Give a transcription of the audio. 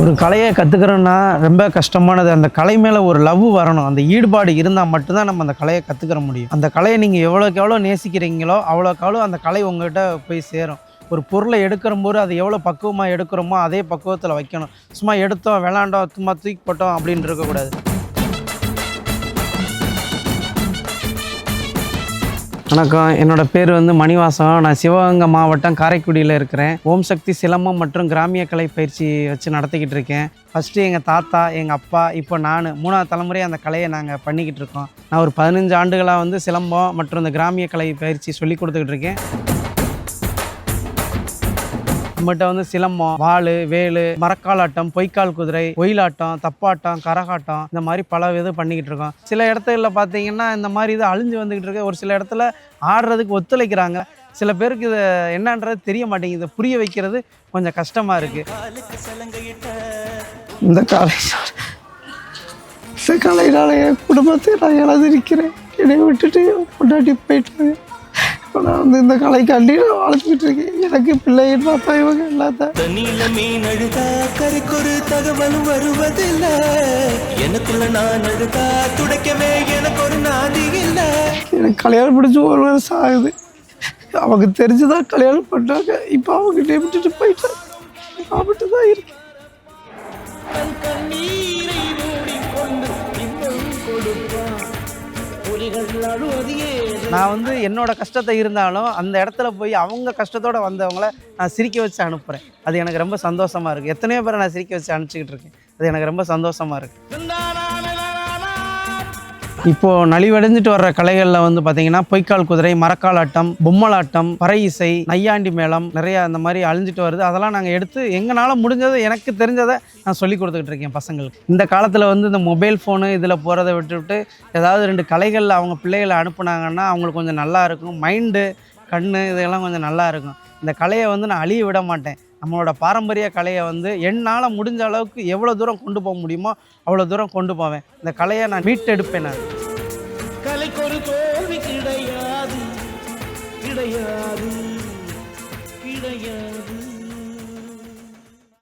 ஒரு கலையை கற்றுக்கிறோன்னா ரொம்ப கஷ்டமானது. அந்த கலை மேலே ஒரு லவ் வரணும். அந்த ஈடுபாடு இருந்தால் மட்டும்தான் நம்ம அந்த கலையை கற்றுக்கிற முடியும். அந்த கலையை நீங்கள் எவ்வளோக்கு எவ்வளோ நேசிக்கிறீங்களோ அவ்வளோக்கு அவ்வளோ அந்த கலை உங்கள்கிட்ட போய் சேரும். ஒரு பொருளை எடுக்கிறம்போது அது எவ்வளோ பக்குவமாக எடுக்கிறோமோ அதே பக்குவத்தில் வைக்கணும். சும்மா எடுத்தோம் விளாண்டோம் சும்மா தூக்கி போட்டோம் அப்படின்னு இருக்கக்கூடாது. வணக்கம், என்னோடய பேர் மணிவாசம். நான் சிவகங்கை மாவட்டம் காரைக்குடியில் இருக்கிறேன். ஓம் சக்தி சிலம்பம் மற்றும் கிராமிய கலை பயிற்சி வச்சு நடத்திக்கிட்டு இருக்கேன். ஃபஸ்ட்டு எங்கள் தாத்தா, எங்கள் அப்பா, இப்போ நான் 3வது தலைமுறை அந்த கலையை நாங்கள் பண்ணிக்கிட்டு இருக்கோம். நான் ஒரு 15 ஆண்டுகளாக சிலம்பம் மற்றும் இந்த கிராமிய கலை பயிற்சி சொல்லி கொடுத்துக்கிட்டு இருக்கேன். நம்மகிட்ட சிலம்பம், வாள், வேலு, மரக்காலாட்டம், பொய்க்கால் குதிரை, ஒயிலாட்டம், தப்பாட்டம், கரகாட்டம், இந்த மாதிரி பல இது பண்ணிக்கிட்டு இருக்கோம். சில இடத்துல பார்த்தீங்கன்னா இந்த மாதிரி இது அழிஞ்சு வந்துக்கிட்டு இருக்கு. ஒரு சில இடத்துல ஆடுறதுக்கு ஒத்துழைக்கிறாங்க. சில பேருக்கு இது என்னன்றது தெரிய மாட்டேங்குது. புரிய வைக்கிறது கொஞ்சம் கஷ்டமாக இருக்குது. இந்த கலையினால என் குடும்பத்தை நான் இழந்திருக்கிறேன். என்னை விட்டுட்டு முன்னாடி போயிட்டு இப்போ நான் இந்த கலைக்காண்டி நான் வாழ்ந்துக்கிட்டு இருக்கேன். எனக்கு பிள்ளைகள் பார்த்தா இவங்க எல்லாத்தான். தண்ணியில மீன் அழுதா கரைக்கு ஒரு தகவலும் வருவதில்லை. எனக்குள்ள நான் அழுதா துடைக்கவே எனக்கு ஒரு நாதி இல்லை. எனக்கு கல்யாணம் பிடிச்சி 1 வருஷம் ஆகுது. அவங்க தெரிஞ்சுதான் கல்யாணம் பண்ணாங்க. இப்போ அவங்க விட்டுட்டு போயிட்டாங்க. நான் மட்டும் தான் இருக்கேன். நான் என்னோட கஷ்டத்தை இருந்தாலும் அந்த இடத்துல போய் அவங்க கஷ்டத்தோடு வந்தவங்கள நான் சிரிக்க வச்சு அனுப்புகிறேன். அது எனக்கு ரொம்ப சந்தோஷமாக இருக்குது. எத்தனையோ பேரை நான் சிரிக்க வச்சு அனுப்பிச்சிக்கிட்டு இருக்கேன். அது எனக்கு ரொம்ப சந்தோஷமாக இருக்குது. இப்போது நலிவடைஞ்சிட்டு வர்ற கலைகளில் பார்த்திங்கன்னா பொய்க்கால் குதிரை, மரக்காலாட்டம், பொம்மலாட்டம், பறை இசை, நையாண்டி மேளம் நிறையா அந்த மாதிரி அழிஞ்சிட்டு வருது. அதெல்லாம் நாங்கள் எடுத்து எங்களால் முடிஞ்சதை எனக்கு தெரிஞ்சதை நான் சொல்லி கொடுத்துக்கிட்டு இருக்கேன் பசங்களுக்கு. இந்த காலத்தில் இந்த மொபைல் ஃபோனு இதில் போகிறத விட்டுவிட்டு ஏதாவது 2 கலைகளில் அவங்க பிள்ளைகளை அனுப்புனாங்கன்னா அவங்களுக்கு கொஞ்சம் நல்லா இருக்கும். மைண்டு, கண் இதெல்லாம் கொஞ்சம் நல்லா இருக்கும். இந்த கலையை நான் அழிய விட மாட்டேன். நம்மளோட பாரம்பரிய கலையை என்னால் முடிஞ்ச அளவுக்கு எவ்வளோ தூரம் கொண்டு போக முடியுமோ அவ்வளோ தூரம் கொண்டு போவேன். இந்த கலையை நான் மீட்டெடுப்பேன். நான் கலைக்கு ஒரு தோல்வி கிடையாது.